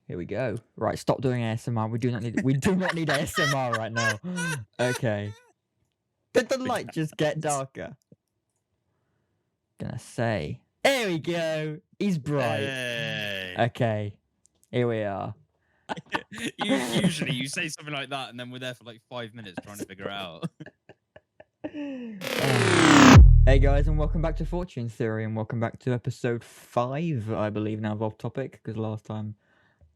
Here we go. Right, stop doing ASMR. We do not need ASMR right now. Okay. Did the light just get darker? Gonna say. There we go. He's bright. Hey. Okay. Here we are. Usually you say something like that and then we're there for like 5 minutes trying to figure it out. Hey guys, and welcome back to Fortune Theory, and welcome back to episode 5, I believe, now of Off Topic, because last time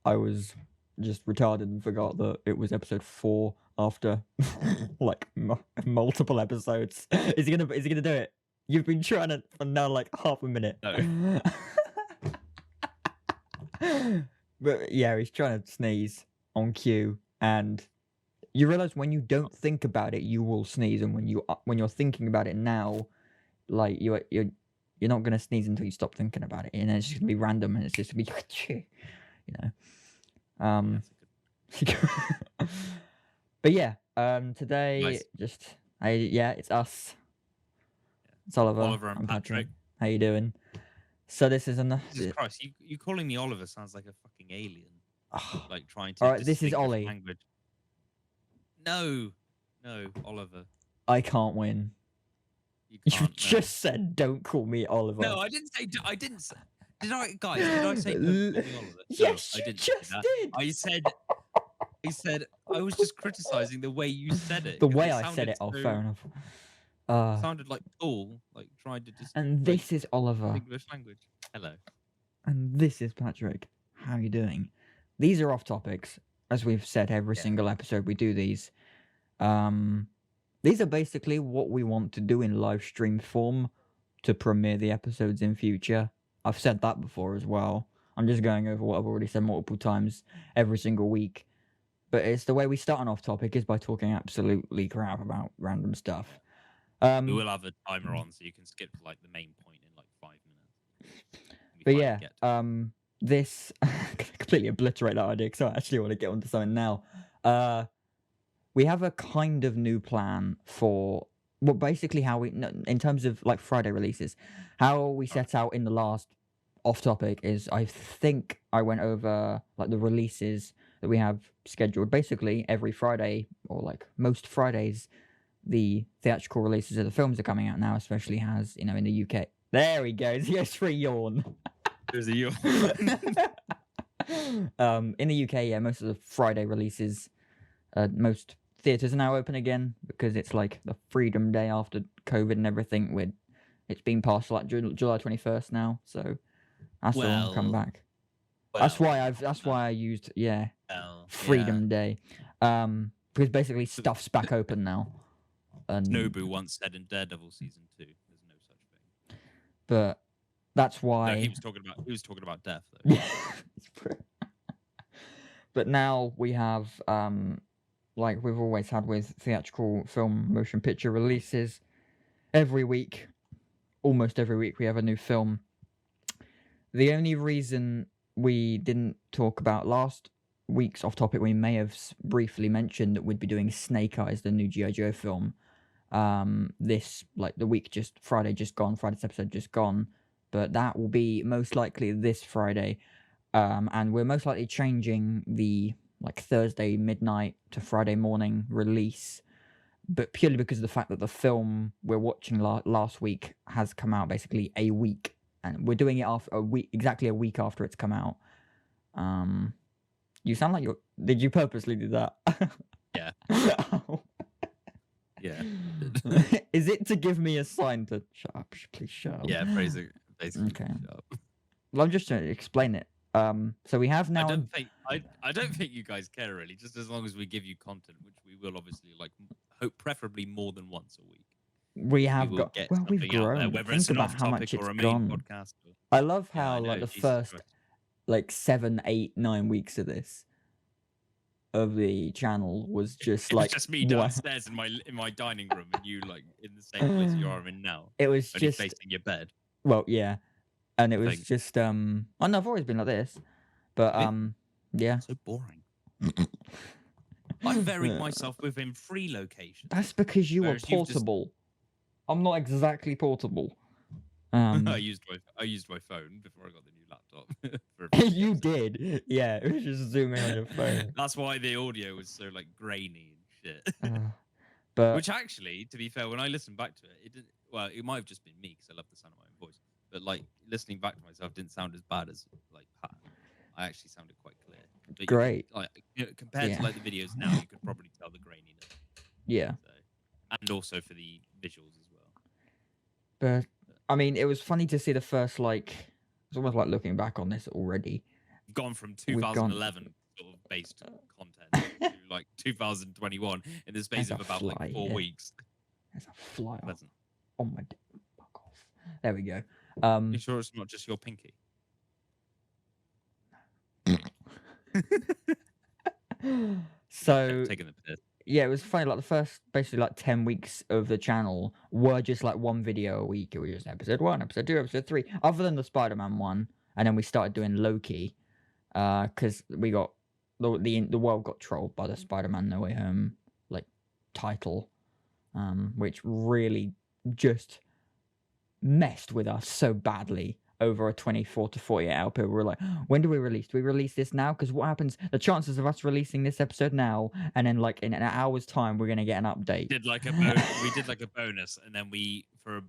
I was just retarded and forgot that it was episode 4 after like multiple episodes. Is he gonna do it? You've been trying it for now like half a minute. No. But yeah, he's trying to sneeze on cue, and you realize when you don't think about it, you will sneeze, and when you're thinking about it now, like you're not gonna sneeze until you stop thinking about it, and it's just gonna be random, and it's just gonna be, you know. But yeah, today Nice. it's us. It's Oliver. Oliver and I'm Patrick. How you doing? So this is Jesus Christ, you calling me Oliver sounds like a fucking alien. Like trying to. All right, this is Ollie. Language. No, Oliver. I can't win. You just said, "Don't call me Oliver." No, I didn't say. I didn't. Did I, guys? Did I say don't call me Oliver? Yes, no, I didn't just did. I said I was just criticizing the way you said it. The way I said it. Oh, fair enough. Sounded like cool, like trying to just. And this is Oliver. English language. Hello. And this is Patrick. How are you doing? These are off topics, as we've said every single episode we do these. These are basically what we want to do in live stream form to premiere the episodes in future. I've said that before as well. I'm just going over what I've already said multiple times every single week. But it's the way we start an off topic is by talking absolutely crap about random stuff. We will have a timer on so you can skip to like the main point in like 5 minutes. But yeah, this completely obliterate that idea because I actually want to get onto something now. We have a kind of new plan for basically how we, in terms of like Friday releases, how we set out in the last off topic is I think I went over like the releases that we have scheduled. Basically, every Friday or like most Fridays, the theatrical releases of the films are coming out now, especially as in the UK. There he goes. Yes, for a yawn. There's a yawn. In the UK, yeah, most of the Friday releases, most theaters are now open again because it's like the Freedom Day after COVID and everything. It's been past like July 21st now, so that's all come back. That's why I used Freedom Day, because basically stuff's back open now. Nobu once said in Daredevil season 2, there's no such thing. But that's why he was talking about death though. But now we have like we've always had with theatrical film motion picture releases, almost every week we have a new film. The only reason we didn't talk about last week's off topic, we may have briefly mentioned that we'd be doing Snake Eyes, the new G.I. Joe film. This like the week Friday's episode just gone, but that will be most likely this Friday. And we're most likely changing the like Thursday midnight to Friday morning release, but purely because of the fact that the film we're watching last week has come out basically a week, and we're doing it after exactly a week after it's come out. You sound like did you purposely do that? Yeah. Yeah. Is it to give me a sign to shut up? Please shut up. Yeah, basically. Okay. Well, I'm just trying to explain it. So we have now. I don't think you guys care really. Just as long as we give you content, which we will obviously hope preferably more than once a week. We have got. Well, we've grown. There, whether Think it's an about off how topic much or a it's main gone. podcast. I love how the Jesus first Christ. 7, 8, 9 weeks of this of the channel was just just me downstairs in my dining room and you in the same place you are in now. It was only just facing your bed. Well, yeah, and it was just oh no, I've always been like this, but yeah. So boring. I buried myself within 3 locations. That's because you were portable. I'm not exactly portable. I used my phone before I got the new laptop. laptop for a few of the You episodes. did, yeah. It was just zooming on your phone. That's why the audio was so like grainy and shit. But Which actually, to be fair, when I listened back to it, it didn't. Well, it might have just been me because I love the sound of my own voice. But like listening back to myself didn't sound as bad as like Pat. I actually sounded quite clear. But you could, great, like, compared to yeah, like the videos now, you could probably tell the graininess. yeah. So, and also for the visuals as well. But I mean, it was funny to see the first like. It's almost like looking back on this already. We've gone from We've gone 2011 sort of based content to like 2021 in the space There's of a about like fly 4 here. weeks. There's a fly Pleasant. on my fuck off. There we go. You sure it's not just your pinky? So Taking the piss. yeah, it was funny. Like the first, basically, like 10 weeks of the channel were just like one video a week. It was just episode 1, episode 2, episode 3. Other than the Spider-Man one, and then we started doing Loki, because we got the world got trolled by the Spider-Man No Way Home like title, which really just messed with us so badly over a 24 to 48 hour period. We're like, when do we release? Do we release this now? Because what happens? The chances of us releasing this episode now, and then like in an hour's time, we're gonna get an update. We did like a bonus, and then we, for a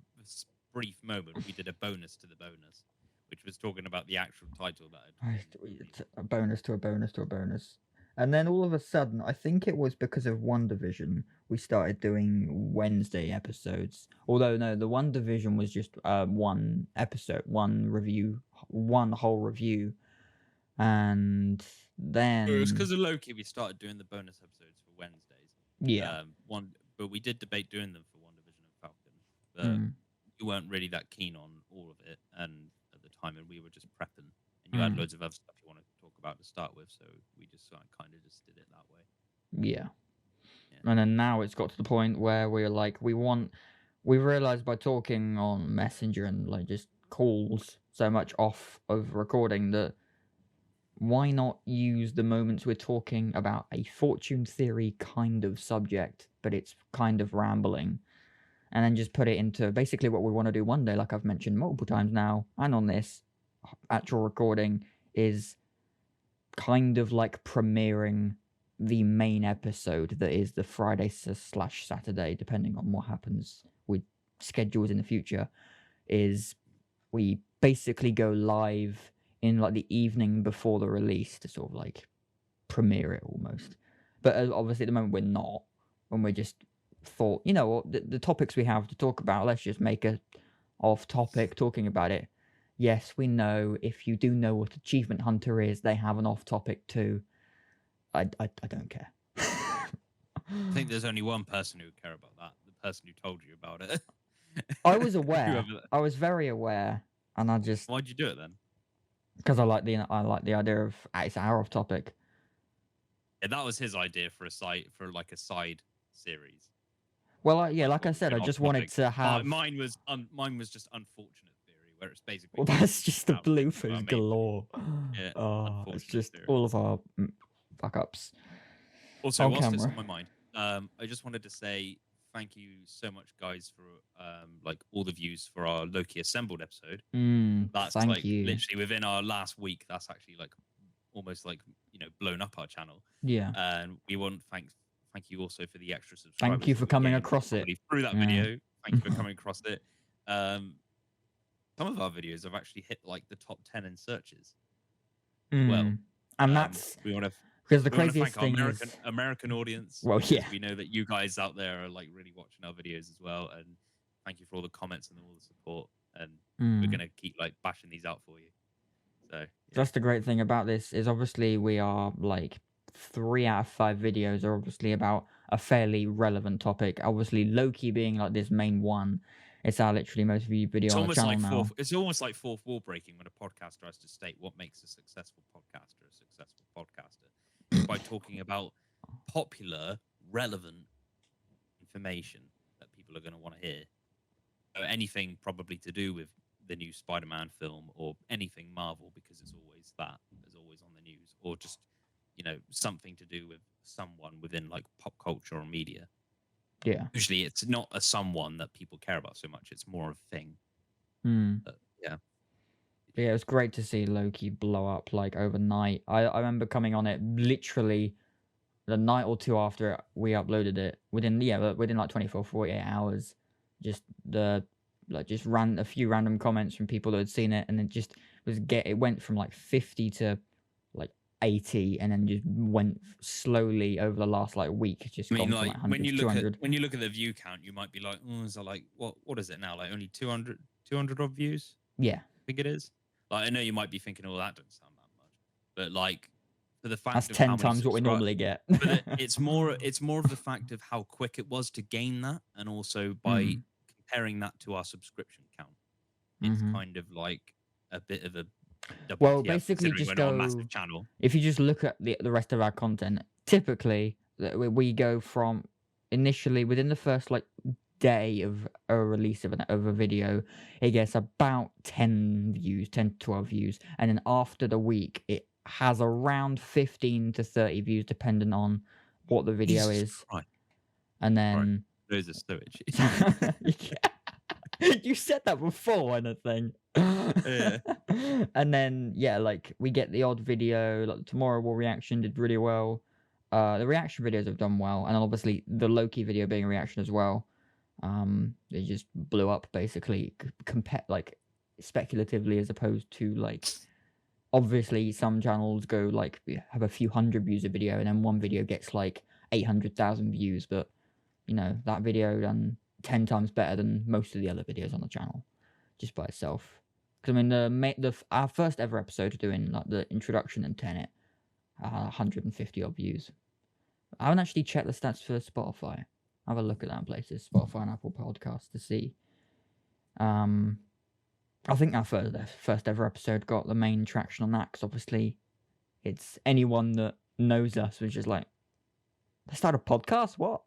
brief moment, we did a bonus to the bonus, which was talking about the actual title that It's a bonus to a bonus to a bonus. And then all of a sudden, I think it was because of WandaVision, we started doing Wednesday episodes. Although no, the WandaVision was just one episode, one review, one whole review, and then it was because of Loki we started doing the bonus episodes for Wednesdays. yeah, But we did debate doing them for WandaVision and Falcon, but you weren't really that keen on all of it, and at the time, and we were just prepping, and you had loads of other stuff you wanted to talk about to start with, so we just kind of just did it that way. yeah. And then now it's got to the point where we're like, we realized by talking on Messenger and like just calls so much off of recording that why not use the moments we're talking about a fortune theory kind of subject, but it's kind of rambling, and then just put it into basically what we want to do one day, like I've mentioned multiple times now, and on this actual recording, is kind of like premiering the main episode that is the Friday / Saturday, depending on what happens with schedules in the future, is we basically go live in like the evening before the release to sort of like premiere it almost. But obviously at the moment we're not, when we just thought, you know what, the topics we have to talk about, let's just make a off topic talking about it. Yes, we know, if you do know what Achievement Hunter is, they have an off topic too. I don't care. I think there's only one person who would care about that, the person who told you about it. I was aware. I was very aware, and I just Why'd you do it then? because I like the idea of it's our off topic. Yeah, that was his idea for a side series. Well, yeah, like I said, I just wanted to have. Mine was just unfortunate theory, where it's basically. Well, that's just the bloopers galore. Yeah, it's just theory. all of our fuck ups. Also, whilst it's on my mind, I just wanted to say thank you so much, guys, for like all the views for our Loki Assembled episode. That's thank you. Literally within our last week. That's actually like almost like blown up our channel. Yeah, and we want thank you also for the extra subscribers. Thank you for coming across it through that video. Thank you for coming across it. Some of our videos have actually hit like the top 10 in searches. Well, and that's we want to. Because the craziest thing is is American audience. Well, yeah, we know that you guys out there are like really watching our videos as well, and thank you for all the comments and all the support. And we're gonna keep like bashing these out for you. So that's the great thing about this is obviously we are like 3 out of 5 videos are obviously about a fairly relevant topic. Obviously, Loki being like this main one. It's our literally most viewed video on the channel now. It's almost like fourth wall breaking when a podcaster has to state what makes a successful podcaster a successful podcaster. By talking about popular, relevant information that people are going to want to hear. So anything probably to do with the new Spider-Man film or anything Marvel, because it's always that. There's always on the news. Or just, something to do with someone within like pop culture or media. Yeah. Usually it's not a someone that people care about so much. It's more of a thing. But, yeah. Yeah, it was great to see Loki blow up like overnight. I remember coming on it literally the night or two after we uploaded it, within like 24, 48 hours. Just the like just ran a few random comments from people that had seen it, and it went from like 50 to like 80, and then just went slowly over the last like week, just I mean, gone from like like 100 to 200. when you look at the view count, you might be like, oh, is that like what is it now? Like only 200 odd views? Yeah, I think it is. Like I know you might be thinking, oh, that doesn't sound that much, but like for the that's fact of how 10 many times what we subscribers, normally get. but it's more of the fact of how quick it was to gain that, and also by Mm, comparing that to our subscription count, it's hmm. kind of like a bit of a Well, WTF basically, considering just we're not a massive go. channel. If you just look at the rest of our content, typically we go from initially within the first like day of a release of a video, it gets about 10 views, 10 to 12 views, and then after the week, it has around 15 to 30 views, depending on what the video Jesus is, Christ! and Sorry, then those are sewage. you said that before, and a thing. Yeah. And then yeah, like we get the odd video. Like the Tomorrow War reaction did really well. The reaction videos have done well, and obviously the Loki video being a reaction as well. They just blew up basically, compare like speculatively as opposed to like obviously some channels go like have a few hundred views a video, and then one video gets like 800,000 views, but you know that video done 10 times better than most of the other videos on the channel just by itself. Because I mean, our first ever episode doing like the introduction and Tenet, 150 odd views. I haven't actually checked the stats for Spotify. Have a look at that in places, Spotify and Apple Podcasts, to see. I think our first ever episode got the main traction on that, because obviously it's anyone that knows us was just like, they start a podcast? What?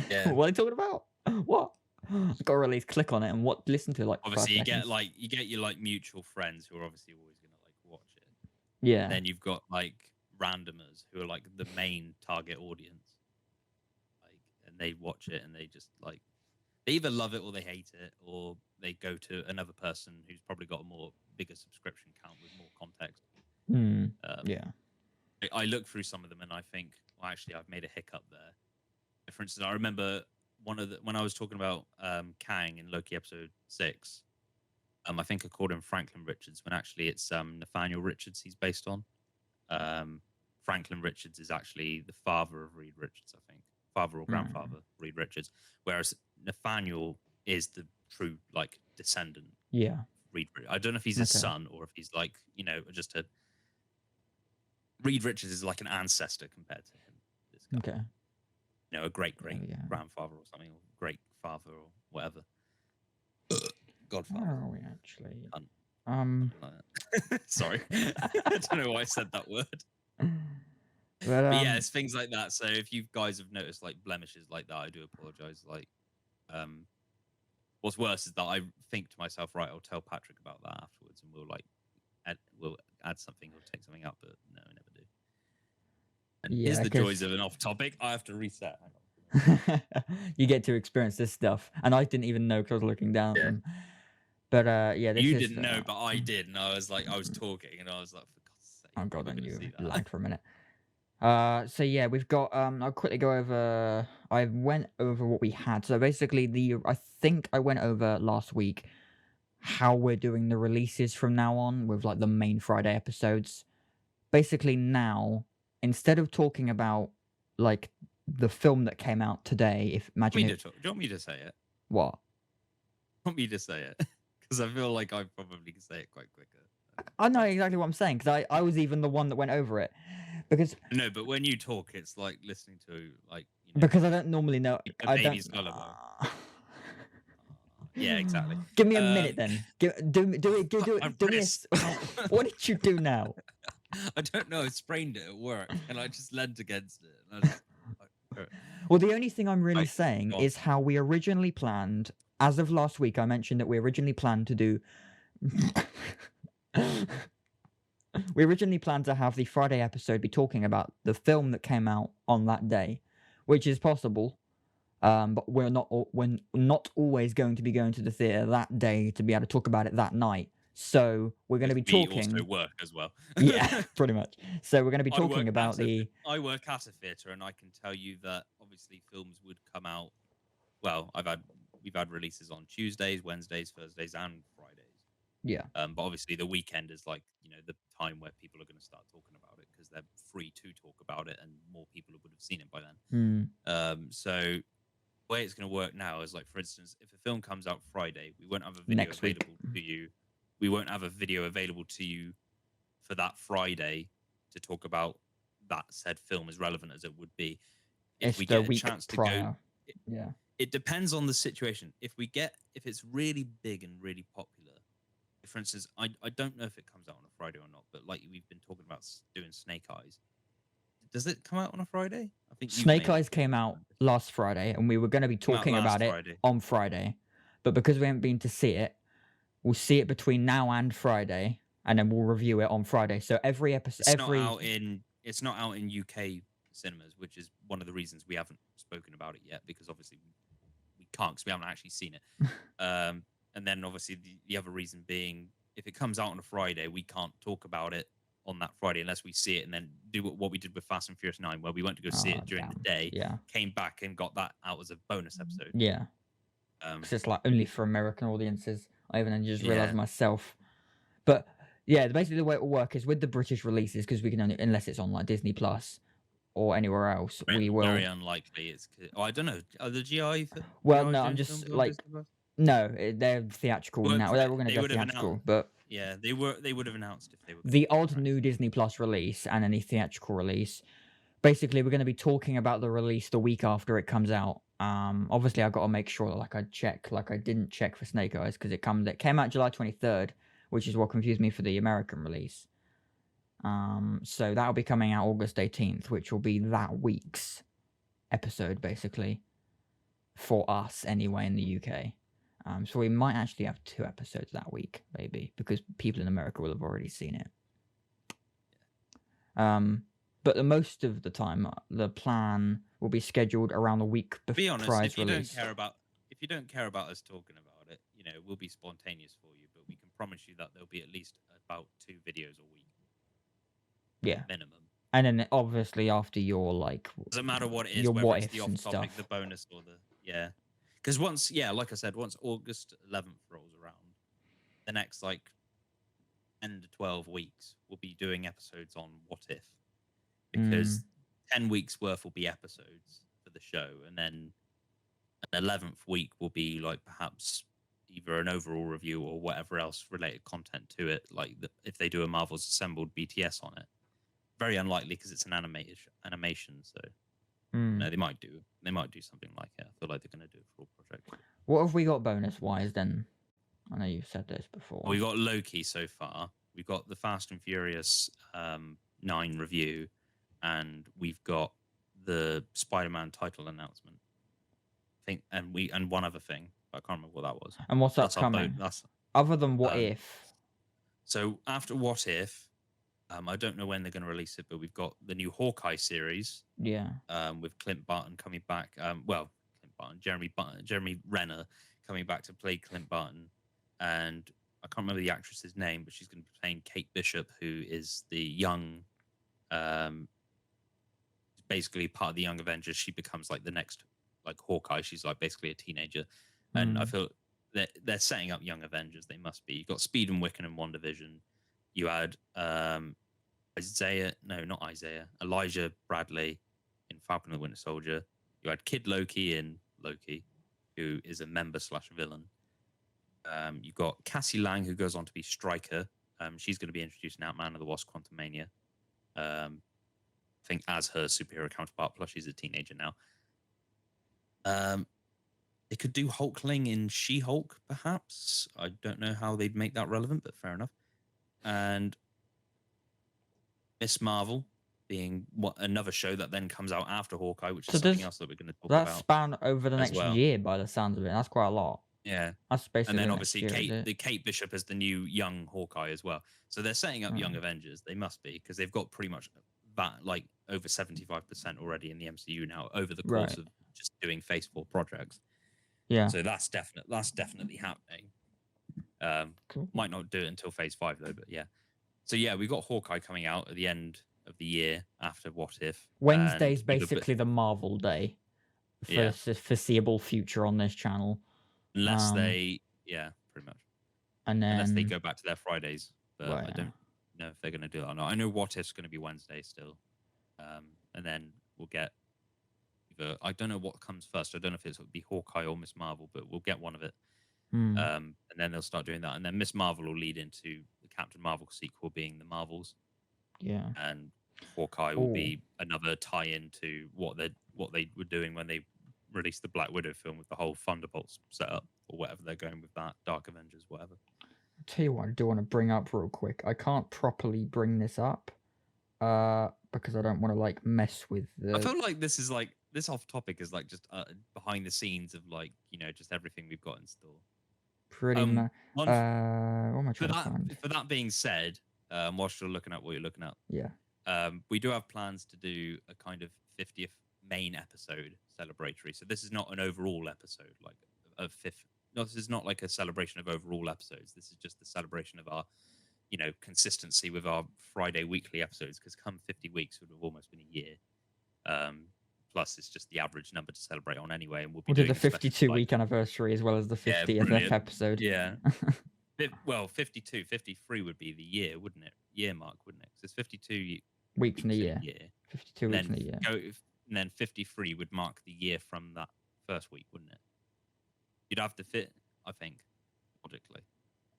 Yeah. What are they talking about? What? Got to release, click on it and listen to like Obviously, 5 seconds. you get your like mutual friends who are obviously always gonna like watch it. Yeah. And then you've got like randomers who are like the main target audience, like, and they watch it and they just like they either love it or they hate it, or they go to another person who's probably got a bigger subscription count with more context. Yeah. I look through some of them and I think, well, actually, I've made a hiccup there. For instance, I remember when I was talking about Kang in Loki episode 6. I think I called him Franklin Richards when actually it's Nathaniel Richards he's based on. Franklin Richards is actually the father of Reed Richards, I think, father or grandfather Reed Richards, whereas Nathaniel is the true like descendant. Yeah. Reed. I don't know if he's his son or if he's like just a. Reed Richards is like an ancestor compared to him. This guy. Okay. A great grandfather or something, or great father or whatever. Godfather. Where are we actually? Sorry, I don't know why I said that word. But yeah, it's things like that. So if you guys have noticed like blemishes like that, I do apologize. Like, what's worse is that I think to myself, right, I'll tell Patrick about that afterwards, and we'll add something or take something up, but no, I never do. And here's the joys of an off-topic. I have to reset. Hang on. You get to experience this stuff, and I didn't even know because I was looking down at them. But yeah, you didn't know, but I did, and I was talking, and I was like, for God's sake! Oh god, then you lagged for a minute. So yeah, we've got. I'll quickly go over. I went over what we had. So basically, I think I went over last week how we're doing the releases from now on with like the main Friday episodes. Basically, now instead of talking about like the film that came out today, do you want me to say it? What? Want me to say it? Because I feel like I probably can say it quite quicker. I know exactly what I'm saying, because I was even the one that went over it. Because no, but when you talk, it's like listening to like because I don't normally know. A baby's lullaby. Yeah, exactly. Give me a minute then. Do me. What did you do now? I don't know. I sprained it at work, and I just leant against it. Well, the only thing I'm really saying is how we originally planned. As of last week, I mentioned that we originally planned to do. We originally planned to have the Friday episode be talking about the film that came out on that day, which is possible. But we're not always going to be going to the theater that day to be able to talk about it that night. So we're going to be Because we also talking. work as well. Yeah, pretty much. So we're going to be talking about the I work at a theatre, and I can tell you that obviously films would come out. Well, we've had releases on Tuesdays, Wednesdays, Thursdays, and Fridays. yeah. But obviously the weekend is like the time where people are going to start talking about it because they're free to talk about it, and more people would have seen it by then. Mm, So the way it's going to work now is like, for instance, if a film comes out Friday, we won't have a video next week. available to you. We won't have a video available to you for that Friday to talk about that said film, as relevant as it would be. If It's we the get a week chance to go, prior. Yeah. it depends on the situation. If it's really big and really popular, for instance, I don't know if it comes out on a Friday or not, but like we've been talking about doing Snake Eyes. Does it come out on a Friday? I think you've Snake made Eyes it came out last Friday, and we were going to be come out talking last about it Friday. on Friday. But because we haven't been to see it, we'll see it between now and Friday, and then we'll review it on Friday. So every episode, It's not out in UK cinemas, which is one of the reasons we haven't spoken about it yet, because obviously we can't, because we haven't actually seen it. And then obviously the other reason being, if it comes out on a Friday, we can't talk about it on that Friday unless we see it and then do what we did with Fast and Furious 9, where we went to go see it during the day, yeah, came back and got that out as a bonus episode. yeah, because it's like only for American audiences. I even just realized myself. But yeah, basically the way it will work is with the British releases, because we can only, unless it's on like Disney Plus or anywhere else, we will. Very unlikely. I don't know. Are the GI? Well, no, I'm just like, no, they're theatrical now. They're all going to go theatrical, but yeah, they would have announced if they were the odd new Disney Plus release and any theatrical release. Basically, we're going to be talking about the release the week after it comes out. Obviously, I've got to make sure that I didn't check for Snake Eyes, because it came out July 23rd, which is what confused me for the American release. So that'll be coming out August 18th, which will be that week's episode, basically, for us anyway in the UK. So we might actually have 2 episodes that week, maybe, because people in America will have already seen it. But the most of the time, the plan will be scheduled around the week before. Be honest, if you don't care about us talking about it, we'll be spontaneous for you, but we can promise you that there'll be at least about 2 videos a week. Yeah. Minimum. And then obviously after your doesn't matter what it is, your whether what it's the ifs off and topic, stuff. the bonus, or the because like I said, once August 11th rolls around, the next 10 to 12 weeks we'll be doing episodes on what if, because 10 weeks worth will be episodes for the show, and then an 11th week will be perhaps either an overall review or whatever else related content to it, if they do a Marvel's Assembled BTS on it. Very unlikely, because it's an animation, so no, they might do something like it. I feel like they're going to do a full project. What have we got bonus wise then? I know you've said this before. We got Loki so far. We've got the Fast and Furious 9 review, and we've got the Spider-Man title announcement. I think, and one other thing, but I can't remember what that was. And what's upcoming? Other than What If? So after What If, I don't know when they're going to release it, but we've got the new Hawkeye series. Yeah. With Clint Barton coming back. Clint Barton, Jeremy Renner coming back to play Clint Barton, and I can't remember the actress's name, but she's going to be playing Kate Bishop, who is the young, basically part of the Young Avengers. She becomes the next Hawkeye. She's basically a teenager, and I feel that they're setting up Young Avengers. They must be. You've got Speed and Wiccan in WandaVision. You had Elijah Bradley in Falcon and the Winter Soldier. You had Kid Loki in Loki, who is a member/villain. You've got Cassie Lang, who goes on to be Stryker. She's going to be introduced in Ant-Man and the Wasp: Quantumania. I think as her superhero counterpart, plus she's a teenager now. They could do Hulkling in She-Hulk, perhaps. I don't know how they'd make that relevant, but fair enough. And Miss Marvel being another show that then comes out after Hawkeye, which is something else that we're going to talk about. That span over the next year, by the sounds of it. That's quite a lot. Yeah, that's basically. And then obviously Kate Bishop as the new young Hawkeye as well. So they're setting up Young Avengers. They must be, because they've got pretty much that over 75% already in the MCU now over the course of just doing Phase 4 projects. Yeah. So that's definitely happening. Cool. Might not do it until Phase 5 though, but yeah. So yeah, we've got Hawkeye coming out at the end of the year after What If. Wednesday's And either, basically the Marvel day for yeah, the foreseeable future on this channel. unless they, yeah, pretty much. And Unless they then go back to their Fridays, but well, I yeah. don't know if they're going to do that or not. I know What If's going to be Wednesday still, and then we'll get either. I don't know what comes first. I don't know if it'll be Hawkeye or Miss Marvel, but we'll get one of it. And then they'll start doing that, and then Miss Marvel will lead into the Captain Marvel sequel being the Marvels, Yeah. and Hawkeye will be another tie-in to what they were doing when they released the Black Widow film with the whole Thunderbolts setup or whatever they're going with that, Dark Avengers, whatever. I'll tell you what I do want to bring up real quick. I can't properly bring this up because I don't want to like mess with the. I feel like this is like this off topic is like just behind the scenes of like just everything we've got in store. Pretty much. What am I For trying to find? that being said, whilst you're looking at what you're looking at, Yeah. We do have plans to do a kind of 50th main episode celebratory. So this is not an overall episode like of fifth. No, this is not like a celebration of overall episodes. This is just the celebration of our, consistency with our Friday weekly episodes. Because come 50 weeks would have almost been a year. Plus, it's just the average number to celebrate on anyway. And we'll do doing the 52-week anniversary as well as the 50th episode. Yeah. Well, 52, 53 would be the year, wouldn't it? Year mark, wouldn't it? Because it's 52 weeks in a year. 52 weeks in a year. And then 53 would mark the year from that first week, wouldn't it? You'd have to fit, I think, logically.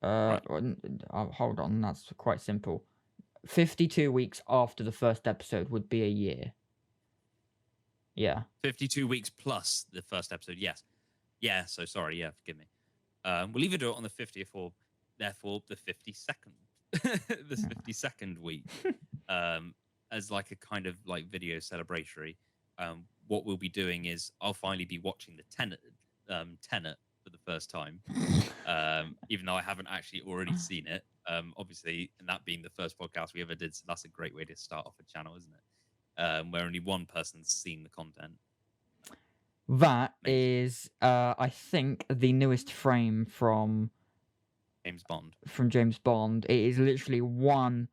Hold on, that's quite simple. 52 weeks after the first episode would be a year. Yeah. 52 weeks plus the first episode, yes. Yeah, so sorry, yeah, forgive me. We'll either do it on the 50th or therefore the 52nd. The 52nd week. As like a kind of like video celebratory. What we'll be doing is I'll finally be watching the Tenet for the first time, even though I haven't actually already seen it. Obviously, and that being the first podcast we ever did, so that's a great way to start off a channel, isn't it? Where only one person's seen the content. That is, I think, the newest frame from James Bond. From James Bond. It is literally one,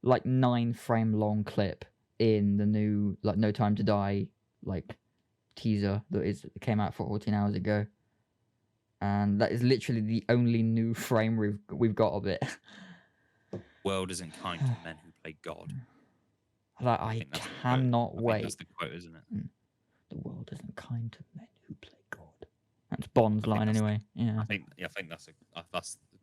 like 9-frame long clip in the new like No Time to Die like teaser that came out 14 hours ago, and that is literally the only new frame we've got of it. World isn't kind to men who play God. Like I cannot wait. That's the quote, isn't it? The world isn't kind to men who play God. That's Bond's line anyway. Yeah. I think that's the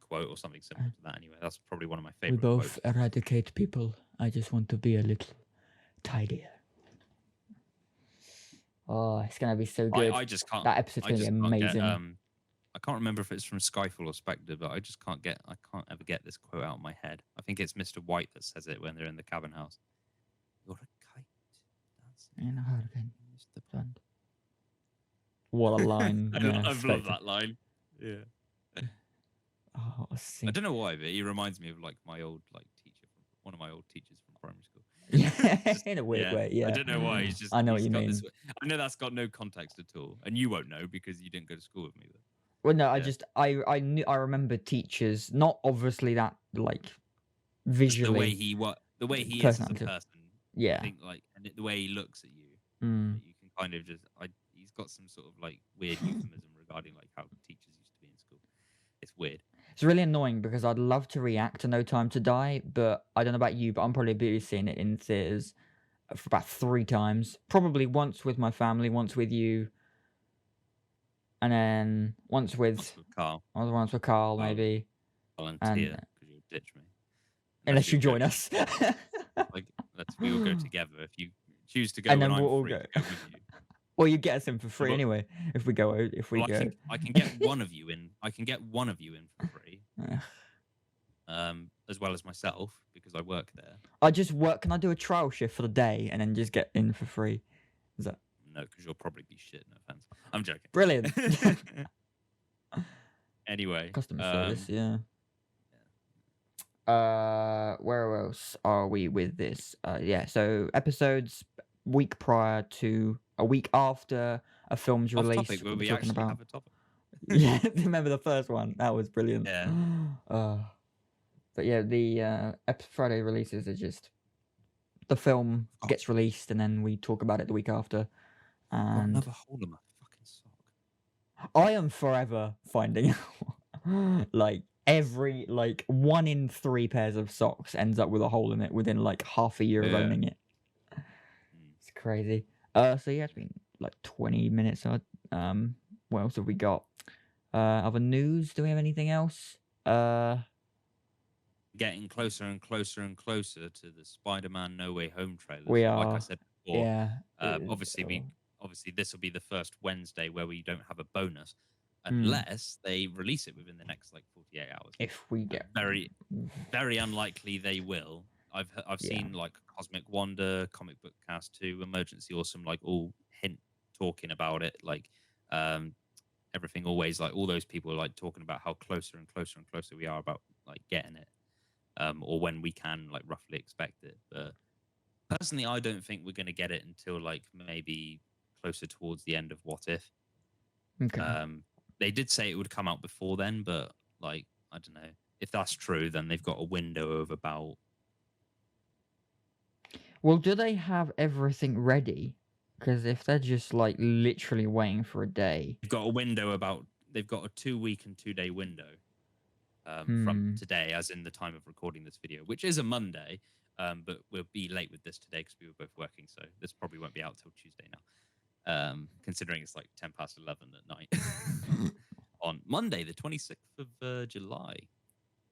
quote or something similar to that anyway. That's probably one of my favorite. We both eradicate people. I just want to be a little tidier. Oh, it's gonna be so good. I just can't. That episode's gonna be amazing. I can't remember if it's from Skyfall or Spectre, but I can't ever get this quote out of my head. I think it's Mr. White that says it when they're in the cabin house. You're a kite dancing in a hurricane, Mr. Bond. What a line. I've loved that line. Yeah. Oh, I don't know why, but he reminds me of like my old teacher, one of my old teachers from primary school. Yeah, in a weird way. Yeah. I don't know why. I know what you mean. I know that's got no context at all, and you won't know because you didn't go to school with me. But, well, no, I remember teachers, not obviously that like visually. Just the way he is as a person. Yeah. I think and the way he looks at you, you can kind of just. He's got some sort of like weird euphemism regarding like how teachers used to be in school. It's weird. It's really annoying because I'd love to react to No Time to Die, but I don't know about you, but I'm probably busy seeing it in theaters for about 3 times. Probably once with my family, once with you, and then once with Carl. Once with Carl, maybe. Volunteer because you'll ditch me. Unless you join us. We will go together. If you choose to go, and then we'll all go with you. Well, you get us in for free anyway. If we go, I can get one of you in. I can get one of you in for free. As well as myself because I work there. I just work. Can I do a trial shift for the day and then just get in for free? Is that? No, because you'll probably be shit. No offense. I'm joking. Brilliant. Anyway, customer service. Yeah. Where else are we with this? Yeah. So episodes a week after a film's release. Topic, will we actually have a topic? Yeah, remember the first one? That was brilliant. Yeah. Uh, but yeah, the Friday releases are just the film Oh, gets released and then we talk about it the week after. got And another hole in my fucking sock. I am forever finding out every 1 in 3 pairs of socks ends up with a hole in it within half a year of Yeah. owning it. Mm. It's crazy. So yeah, it's been 20 minutes. What else have we got? Other news? Do we have anything else? Getting closer and closer and closer to the Spider-Man No Way Home trailers. We Like I are. said before, Yeah. obviously this will be the first Wednesday where we don't have a bonus, Hmm. unless they release it within the next 48 hours. If we get Very, very unlikely they will. I've Yeah. seen Cosmic Wonder, Comic Book Cast 2, Emergency Awesome, all hint talking about it. Everything always all those people are talking about how closer and closer and closer we are about getting it, or when we can roughly expect it. But personally, I don't think we're going to get it until maybe closer towards the end of What If. Okay. They did say it would come out before then, but I don't know. If that's true, then they've got a window of about. Well, do they have everything ready? Because if they're just literally waiting for a day, They've got a window about. They've got a 2-week and 2-day window from today, as in the time of recording this video, which is a Monday. But we'll be late with this today because we were both working, so this probably won't be out till Tuesday now. Considering it's 11 at night on Monday, the 26th of July.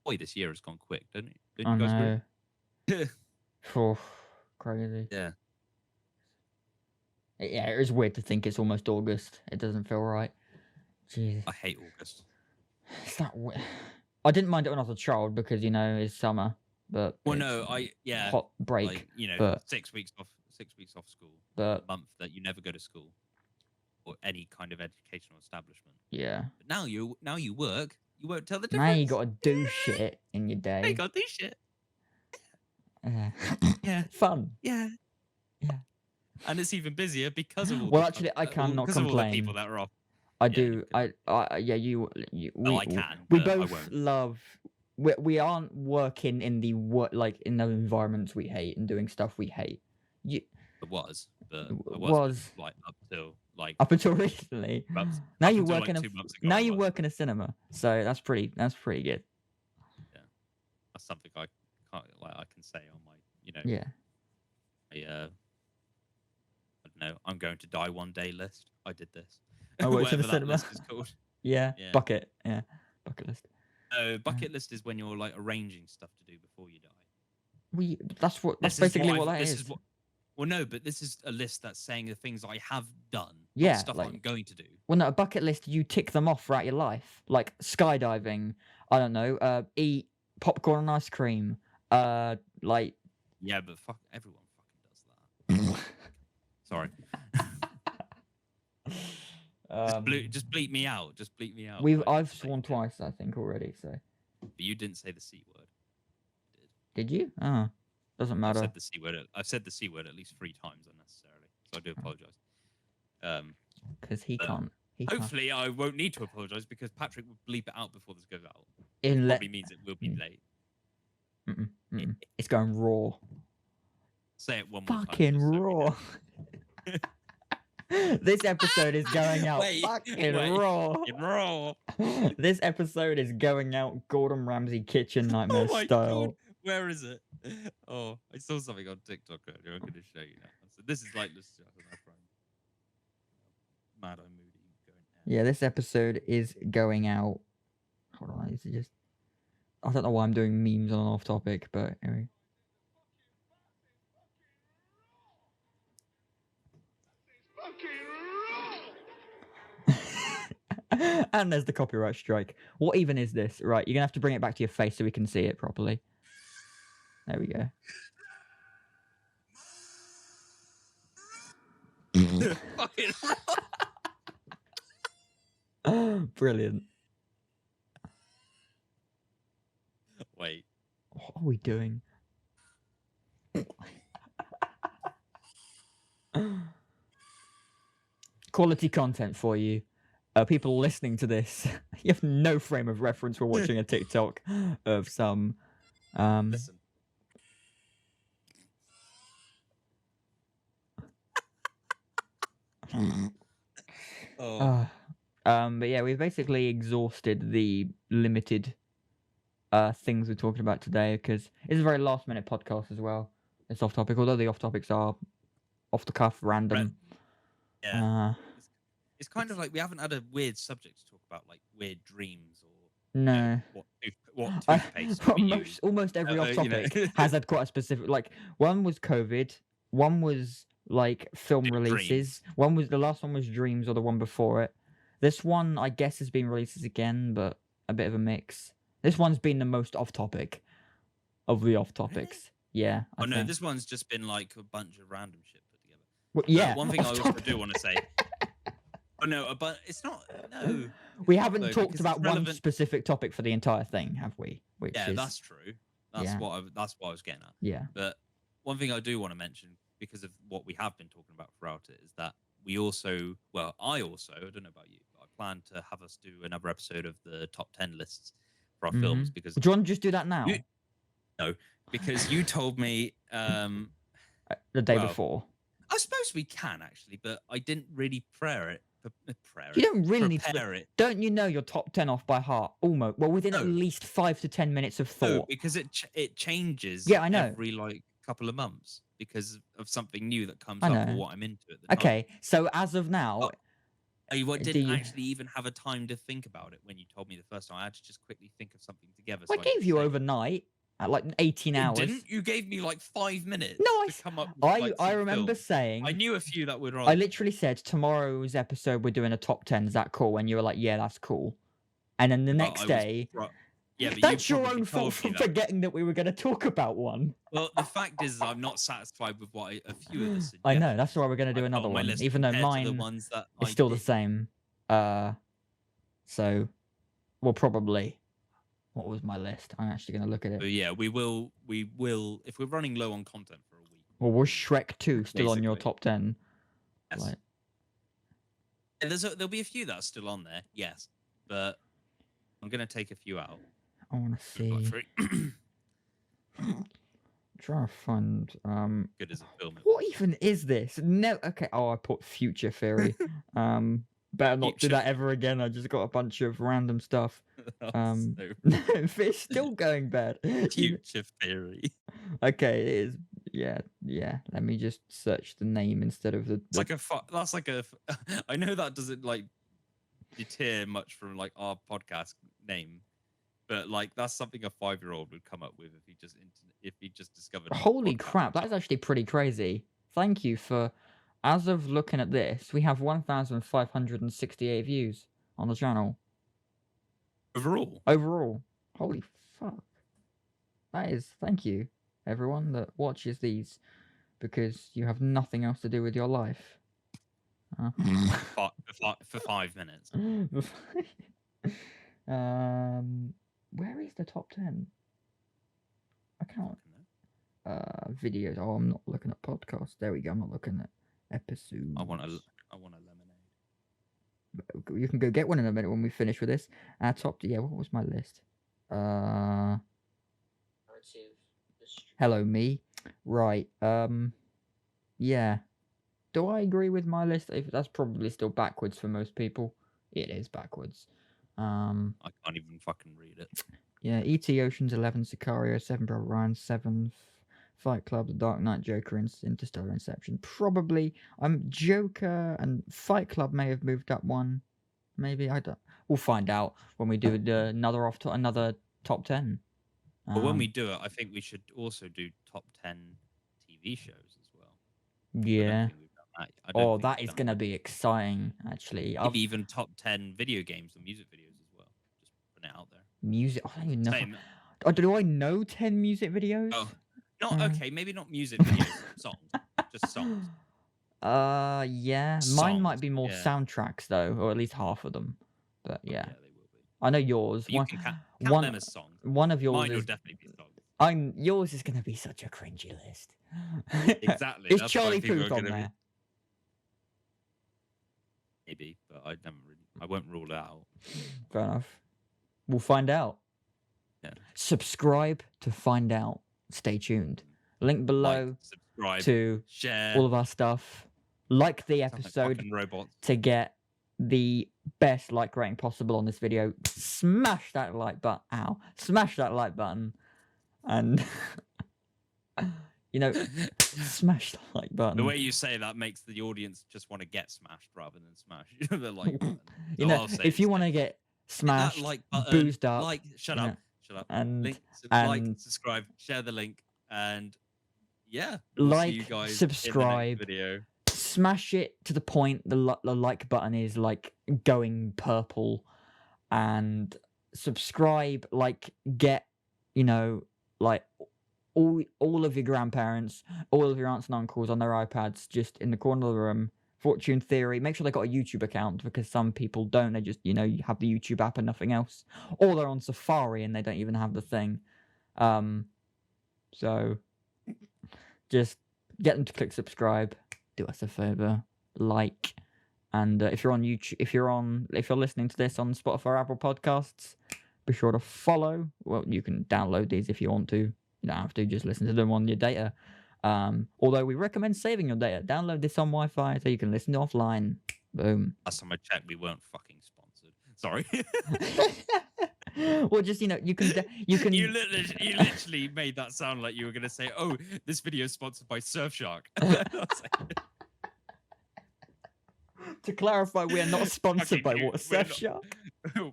Boy, this year has gone quick, don't you I guys know. agree? Oh, crazy. Yeah. Yeah, it is weird to think it's almost August. It doesn't feel right. Jesus. I hate August. It's that I didn't mind it when I was a child because it's summer, but Well, no, hot break. But 6 weeks off, 6 weeks off school, but a month that you never go to school or any kind of educational establishment. yeah. But now you work, you won't tell the Now difference. you got to do shit in your day. Now you got to do shit. Yeah. Yeah. Fun. Yeah. Yeah. And it's even busier because of all. Well, actually, I cannot because of all the complain. people that are off. I Yeah, do. Yeah. I can. We but I both won't. love. We aren't working in the in the environments we hate and doing stuff we hate. It was, but I was up till up until recently. months, Now up you until, work in a 2 months ago. now I you was. work in a cinema, so that's pretty good. Yeah, that's something I can't I can say on my Yeah. I don't know. I'm going to die one day list. I did this. I worked in Whatever the that cinema. list is called. Yeah. Yeah. Bucket. Yeah. Bucket list. Bucket list is when you're arranging stuff to do before you die. That's basically what that is. Well, no, but this is a list that's saying the things I have done. Yeah, Not stuff I'm going to do. Well, no, a bucket list, you tick them off throughout your life. Like skydiving, I don't know, eat popcorn and ice cream. Yeah, but everyone fucking does that. Sorry. Just bleep me out. Just bleep me out. I've sworn twice, I think, already. So. But you didn't say the C word. Did you? Oh, doesn't matter. I've said the C word at least 3 times unnecessarily, so I do apologise. Because he can't. Hopefully, I won't need to apologise because Patrick will bleep it out before this goes out. Probably means it will be late. It's going raw. Say it one more time. Fucking raw. This episode is going out fucking raw. Raw. This episode is going out Gordon Ramsay kitchen nightmare style. God. Where is it? Oh, I saw something on TikTok earlier. I'm going to show you now. So this is like this. Mad Eye Moody going out. Yeah, this episode is going out. Hold on, I don't know why I'm doing memes on and off topic, but anyway. And there's the copyright strike. What even is this? Right, you're gonna have to bring it back to your face so we can see it properly. There we go. Brilliant. Wait. What are we doing? Quality content for you. people listening to this, you have no frame of reference for watching a TikTok of some. Listen. Oh. But yeah, we've basically exhausted the limited things we're talking about today because it's a very last minute podcast as well. It's off topic, although the off topics are off the cuff, random. Yeah. It's kind of like we haven't had a weird subject to talk about, like weird dreams or No. what toothpaste we use. Almost every off topic You know. has had quite a specific. Like one was COVID, one was like film releases, the last one was dreams, or the one before it. This one, I guess, has been releases again, but a bit of a mix. This one's been the most off topic of the off topics. Really? Yeah. I know this one's just been like a bunch of random shit put together. Well, yeah. One thing I also do want to say. Oh no, but it's not. No, we haven't talked about one specific topic for the entire thing, have we? That's true. That's what I was getting at. Yeah. But one thing I do want to mention, because of what we have been talking about throughout it, is that I don't know about you, but I plan to have us do another episode of the top 10 lists for our films. Because do you want to just do that now? No, because you told me the day before. I suppose we can actually, but I didn't really prepare it. You don't really need to. Don't you know your top 10 off by heart? Almost. Well, within at least 5 to 10 minutes of thought. No, because it changes. Yeah, I know. Every like couple of months because of something new that comes up or what I'm into at the time. Okay, so as of now, I didn't actually even have a time to think about it when you told me the first time. I had to just quickly think of something together. I gave you overnight. At like 18 hours. Didn't you? Gave me like 5 minutes. No, to come up with, I remember saying. I knew a few that would. I literally said tomorrow's episode we're doing a top 10. Is that cool? And you were like, yeah, that's cool. And then the next day. Yeah, but that's your own fault for forgetting that we were going to talk about one. Well, the fact is, I'm not satisfied with what a few of the. I know. That's why we're going to do another one, even though mine is still the same. So, we'll probably. What was my list? I'm actually going to look at it. But yeah, we will. If we're running low on content for a week. Well, was Shrek 2 still on your top 10? Yes. Like... There'll be a few that are still on there, yes. But I'm going to take a few out. I want to see. Try to find. Good as a film. What even is this? No. Okay. Oh, I put Future Theory. Better not do that ever again. I just got a bunch of random stuff. No, it's still going bad. Future Theory. Okay, it is. Yeah. Let me just search the name instead of the. That's like a. I know that doesn't like deter much from like our podcast name, but like that's something a 5-year-old would come up with if he just discovered. Holy crap! That's actually pretty crazy. Thank you for. As of looking at this, we have 1,568 views on the channel. Overall. Holy fuck. That is, thank you, everyone that watches these, because you have nothing else to do with your life. For 5 minutes. Where is the top 10? I can't. Videos. Oh, I'm not looking at podcasts. There we go. I'm not looking at episodes. I want a lemonade. You can go get one in a minute when we finish with this. What was my list? Hello, me. Right. Yeah. Do I agree with my list? If that's probably still backwards for most people. It is backwards. I can't even fucking read it. Yeah, E.T. Ocean's 11, Sicario, 7 Brother Ryan, 7 Fight Club, The Dark Knight, Joker, Interstellar, Inception. Probably. Joker and Fight Club may have moved up one. Maybe I don't. We'll find out when we do another top 10. But when we do it, I think we should also do top 10 TV shows as well. Yeah. That is gonna be exciting. Actually, maybe even top 10 video games or music videos as well. Just putting it out there. Music. I don't even know. Do I know 10 music videos? Oh. Okay, maybe not music videos, songs. Just songs. Yeah. Songs, mine might be more soundtracks though, or at least half of them. But yeah. They will be. I know yours. You can count them as songs. One of yours Mine will definitely be songs. Yours is gonna be such a cringy list. Exactly. Is Charlie Puth on there? Maybe, but I never really. I won't rule it out. Fair enough. We'll find out. Yeah. Subscribe to find out. Stay tuned. Link below Like, subscribe, to share. all of our stuff. Like the Sound like episode fucking robots. to get the best like rating possible on this video. Smash that like button. Ow. Smash that like button. And, you know, smash the like button. The way you say that makes the audience just want to get smashed rather than smash. The like button. You know, if you want to get smashed, that like button, boozed up. like, shut you up, know, shut up. And, Link, and like, subscribe, share the link, and yeah, we'll see you like, guys subscribe, in the next video. Smash it to the point the like button is like going purple, and subscribe, like, get, you know, like all of your grandparents, all of your aunts and uncles on their iPads just in the corner of the room. Fortune Theory, make sure they got a YouTube account, because some people don't. They just, you know, you have the YouTube app and nothing else, or they're on Safari and they don't even have the thing. So just get them to click subscribe. Do us a favor, like, and if you're on YouTube, if you're listening to this on Spotify or Apple Podcasts, be sure to follow. Well, you can download these if you want to. You don't have to, just listen to them on your data. Although we recommend saving your data. Download this on Wi-Fi so you can listen to offline. Boom. Last time I checked, we weren't fucking sponsored. Sorry. Well, just, you know, you can You literally made that sound like you were gonna say, "Oh, this video is sponsored by Surfshark." To clarify, we are not sponsored by what, we're Surfshark?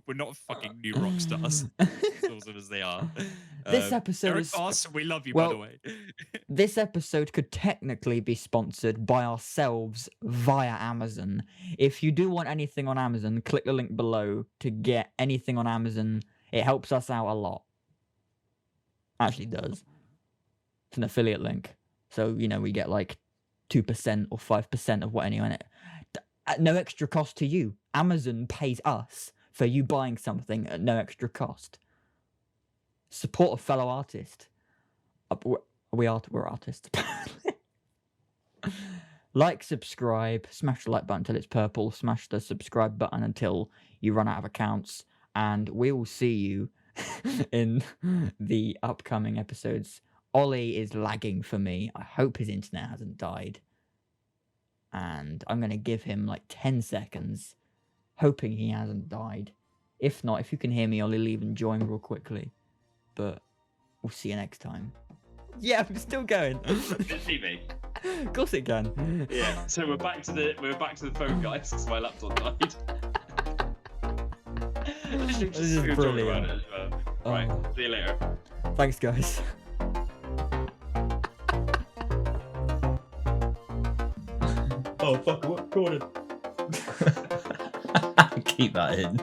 We're not fucking new rock stars, awesome as they are. This episode Eric is Voss, we love you, well, by the way. This episode could technically be sponsored by ourselves via Amazon. If you do want anything on Amazon, click the link below to get anything on Amazon. It helps us out a lot. Actually does. It's an affiliate link. So, you know, we get like 2% or 5% of what anyone... At no extra cost to you. Amazon pays us for you buying something at no extra cost. Support a fellow artist. We're artists. Like, subscribe, smash the like button until it's purple, smash the subscribe button until you run out of accounts, and we will see you in the upcoming episodes. Ollie is lagging for me. I hope his internet hasn't died. And I'm going to give him like 10 seconds, hoping he hasn't died. If not, if you can hear me, Ollie, leave and join real quickly. But we'll see you next time. Yeah, I'm still going. Can you see me? Of course it can. Yeah. So we're back to the phone, guys, because my laptop died. Literally This is just talking about brilliant. it as well. Right. See you later. Thanks, guys. Oh fuck! What recorded? Keep that in.